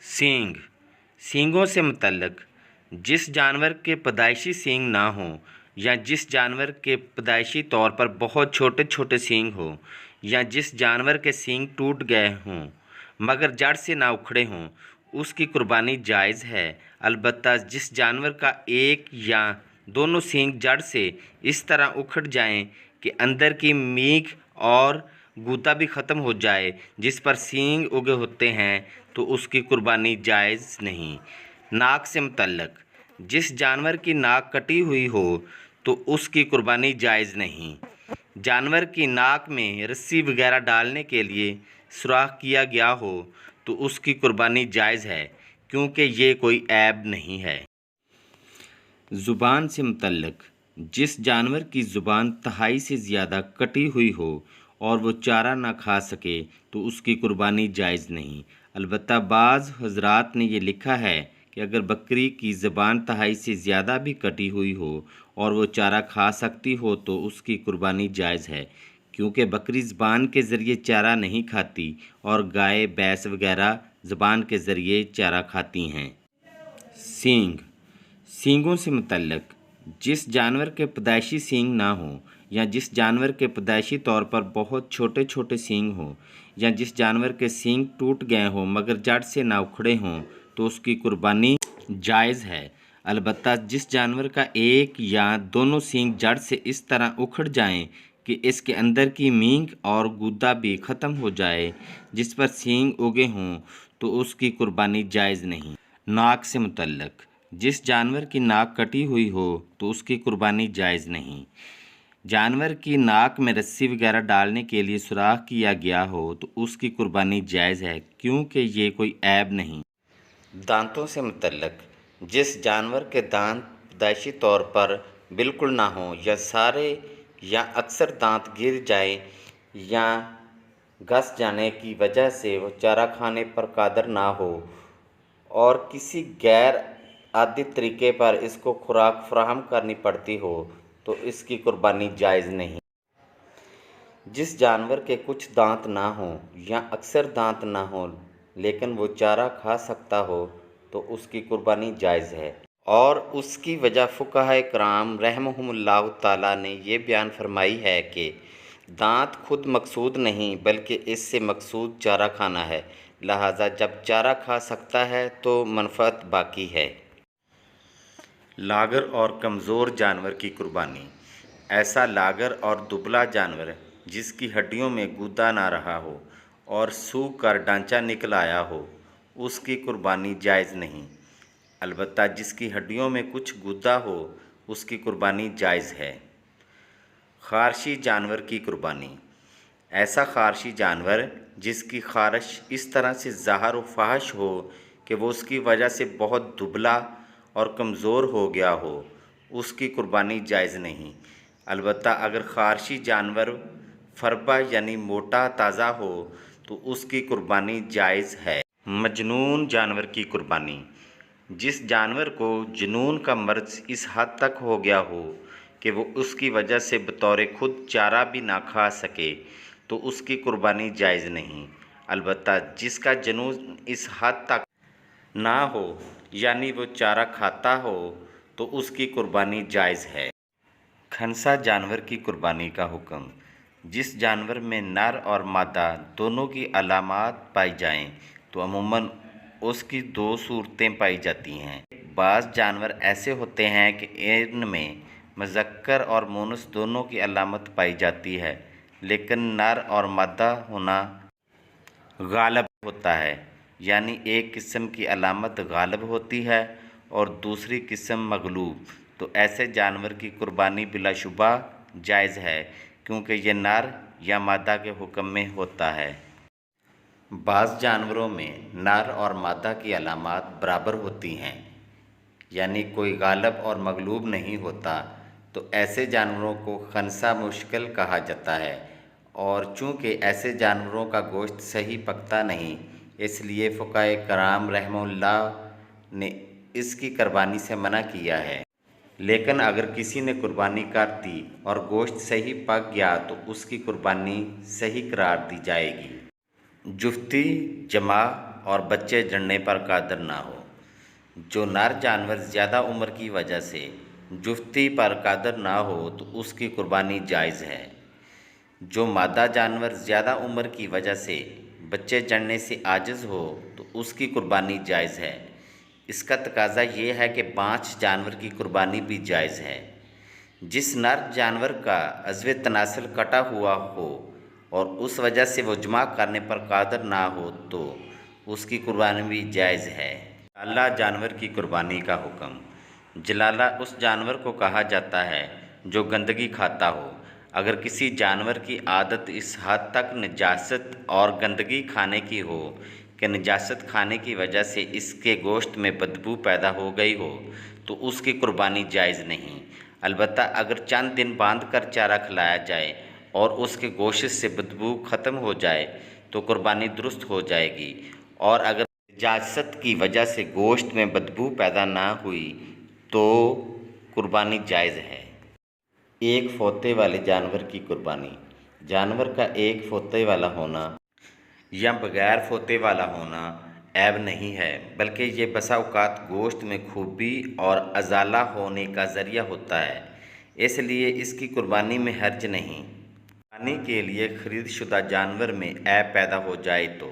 सींग। सींगों से मुतल्लक जिस जानवर के पैदाइशी सींग ना हों या जिस जानवर के पैदाइशी तौर पर बहुत छोटे छोटे सींग हों या जिस जानवर के सींग टूट गए हों मगर जड़ से ना उखड़े हों, उसकी कुर्बानी जायज़ है। अलबत्ता जिस जानवर का एक या दोनों सींग जड़ से इस तरह उखड़ जाएं कि अंदर की मीख और गूदा भी ख़त्म हो जाए जिस पर सींग उगे होते हैं, तो उसकी कुर्बानी जायज़ नहीं। नाक से मुतल्लक जिस जानवर की नाक कटी हुई हो तो उसकी कुर्बानी जायज़ नहीं। जानवर की नाक में रस्सी वगैरह डालने के लिए सुराख किया गया हो तो उसकी कुर्बानी जायज़ है, क्योंकि ये कोई ऐब नहीं है। ज़ुबान से मुतल्लक जिस जानवर की ज़ुबान तिहाई से ज़्यादा कटी हुई हो और वो चारा ना खा सके तो उसकी कुर्बानी जायज़ नहीं। अलबत्ता बाज़ हज़रात ने ये लिखा है कि अगर बकरी की ज़बान तिहाई से ज़्यादा भी कटी हुई हो और वो चारा खा सकती हो तो उसकी कुर्बानी जायज़ है, क्योंकि बकरी ज़बान के ज़रिए चारा नहीं खाती और गाय भैंस वगैरह ज़बान के ज़रिए चारा खाती हैं। सींग। सींगों से मुतल्लक जिस जानवर के पैदाइशी सींग ना हो या जिस जानवर के पैदाइशी तौर पर बहुत छोटे छोटे सींग हों या जिस जानवर के सींग टूट गए हों मगर जड़ से ना उखड़े हों, तो उसकी कुर्बानी जायज़ है। अलबत्ता जिस जानवर का एक या दोनों सींग जड़ से इस तरह उखड़ जाएं कि इसके अंदर की मींग और गूदा भी ख़त्म हो जाए जिस पर सींग उगे हों, तो उसकी कुर्बानी जायज़ नहीं। नाक से मुतल्लक जिस जानवर की नाक कटी हुई हो तो उसकी कुर्बानी जायज़ नहीं। जानवर की नाक में रस्सी वगैरह डालने के लिए सुराख किया गया हो तो उसकी कुर्बानी जायज़ है, क्योंकि ये कोई ऐब नहीं। दांतों से मुतल्लक जिस जानवर के दांत पैदाइशी तौर पर बिल्कुल ना हों या सारे या अक्सर दांत गिर जाए या घस जाने की वजह से वो चारा खाने पर कादर ना हो और किसी गैर आदि तरीके पर इसको खुराक फराहम करनी पड़ती हो, तो इसकी कुर्बानी जायज़ नहीं। जिस जानवर के कुछ दांत ना हों या अक्सर दांत ना हों लेकिन वो चारा खा सकता हो तो उसकी कुर्बानी जायज़ है, और उसकी वजह फुक़हा कराम रहमहुमुल्लाह ताला ने ये बयान फरमाई है कि दांत खुद मकसूद नहीं बल्कि इससे मकसूद चारा खाना है, लिहाजा जब चारा खा सकता है तो मनफ़अत बाकी है। लागर और कमज़ोर जानवर की कुर्बानी। ऐसा लागर और दुबला जानवर जिसकी हड्डियों में गूदा ना रहा हो और सूख कर ढांचा निकल आया हो, उसकी कुर्बानी जायज़ नहीं। अलबत्ता जिसकी हड्डियों में कुछ गूदा हो उसकी कुर्बानी जायज़ है। खारशी जानवर की कुर्बानी। ऐसा खारशी जानवर जिसकी खारिश इस तरह से ज़ाहिर व फाहिश हो कि वो उसकी वजह से बहुत दुबला और कमज़ोर हो गया हो, उसकी कुर्बानी जायज़ नहीं। अलबत्ता अगर खारशी जानवर फरबा यानी मोटा ताज़ा हो तो उसकी कुर्बानी जायज़ है। मजनून जानवर की कुर्बानी। जिस जानवर को जुनून का मर्ज़ इस हद तक हो गया हो कि वो उसकी वजह से बतौर खुद चारा भी ना खा सके, तो उसकी कुर्बानी जायज़ नहीं। अलबत्ता जिसका जुनून इस हद तक ना हो यानी वो चारा खाता हो तो उसकी कुर्बानी जायज़ है। खनसा जानवर की कुर्बानी का हुक्म। जिस जानवर में नर और मादा दोनों की अलामात पाई जाएं तो अमूमन उसकी दो सूरतें पाई जाती हैं। बाज़ जानवर ऐसे होते हैं कि इनमें मुज़क्कर और मुअन्नस दोनों की अलामत पाई जाती है, लेकिन नर और मादा होना गालिब होता है, यानी एक किस्म की अलामत गालिब होती है और दूसरी किस्म मगलूब, तो ऐसे जानवर की कुर्बानी बिलाशुबा जायज़ है, क्योंकि ये नर या मादा के हुक्म में होता है। बाज़ जानवरों में नर और मादा की अलामात बराबर होती हैं, यानी कोई गालिब और मगलूब नहीं होता, तो ऐसे जानवरों को खनसा मुश्किल कहा जाता है। और चूँकि ऐसे जानवरों का गोश्त सही पकता नहीं, इसलिए फ़ुक़हा कराम रहमहुल्लाह ने इसकी कुर्बानी से मना किया है। लेकिन अगर किसी ने कुर्बानी कर दी और गोश्त सही पक गया तो उसकी कुर्बानी सही करार दी जाएगी। जुफ्ती, जमा اور بچے جڑنے پر قادر نہ ہو۔ جو نر جانور زیادہ عمر کی وجہ سے جفتی پر قادر نہ ہو تو اس کی قربانی جائز ہے۔ جو مادہ جانور زیادہ عمر کی وجہ سے بچے جڑنے سے عاجز ہو تو اس کی قربانی جائز ہے۔ اس کا تقاضا یہ ہے کہ 5 جانور کی قربانی بھی جائز ہے۔ جس نر جانور کا عضو تناسل کٹا ہوا ہو اور اس وجہ سے وہ جمع کرنے پر قادر نہ ہو تو اس کی قربانی بھی جائز ہے۔ جلالہ جانور کی قربانی کا حکم۔ جلالہ اس جانور کو کہا جاتا ہے جو گندگی کھاتا ہو۔ اگر کسی جانور کی عادت اس حد تک نجاست اور گندگی کھانے کی ہو کہ نجاست کھانے کی وجہ سے اس کے گوشت میں بدبو پیدا ہو گئی ہو تو اس کی قربانی جائز نہیں۔ البتہ اگر چند دن باندھ کر چارہ کھلایا جائے اور اس کے گوشت سے بدبو ختم ہو جائے تو قربانی درست ہو جائے گی، اور اگر نجاست کی وجہ سے گوشت میں بدبو پیدا نہ ہوئی تو قربانی جائز ہے۔ ایک فوطے والے جانور کی قربانی۔ جانور کا ایک فوطے والا ہونا یا بغیر فوطے والا ہونا عیب نہیں ہے، بلکہ یہ بسا اوقات گوشت میں خوبی اور ازالہ ہونے کا ذریعہ ہوتا ہے، اس لیے اس کی قربانی میں حرج نہیں۔ قربانی کے لیے خرید شدہ جانور میں عیب پیدا ہو جائے تو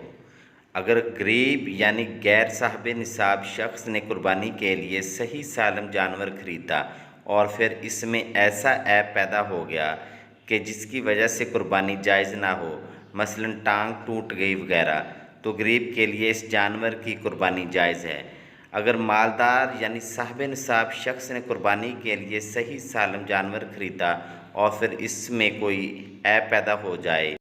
اگر غریب یعنی غیر صاحب نصاب شخص نے قربانی کے لیے صحیح سالم جانور خریدا اور پھر اس میں ایسا عیب پیدا ہو گیا کہ جس کی وجہ سے قربانی جائز نہ ہو، مثلاً ٹانگ ٹوٹ گئی وغیرہ، تو غریب کے لیے اس جانور کی قربانی جائز ہے۔ اگر مالدار یعنی صاحب نصاب شخص نے قربانی کے لیے صحیح سالم جانور خریدا اور پھر اس میں کوئی عیب پیدا ہو جائے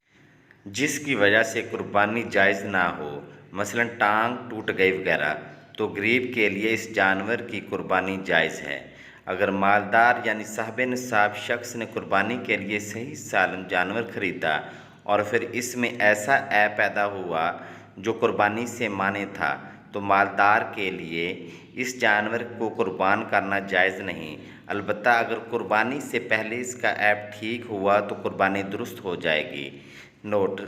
جس کی وجہ سے قربانی جائز نہ ہو، مثلاً ٹانگ ٹوٹ گئی وغیرہ، تو غریب کے لیے اس جانور کی قربانی جائز ہے۔ اگر مالدار یعنی صاحب نصاب شخص نے قربانی کے لیے صحیح سالم جانور خریدا اور پھر اس میں ایسا عیب پیدا ہوا جو قربانی سے مانع تھا تو مالدار کے لیے اس جانور کو قربان کرنا جائز نہیں۔ البتہ اگر قربانی سے پہلے اس کا عیب ٹھیک ہوا تو قربانی درست ہو جائے گی۔ نوٹ: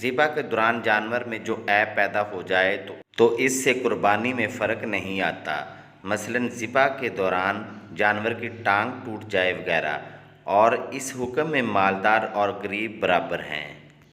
ذبح کے دوران جانور میں جو عیب پیدا ہو جائے تو اس سے قربانی میں فرق نہیں آتا، مثلاً ذبح کے دوران جانور کی ٹانگ ٹوٹ جائے وغیرہ، اور اس حکم میں مالدار اور غریب برابر ہیں۔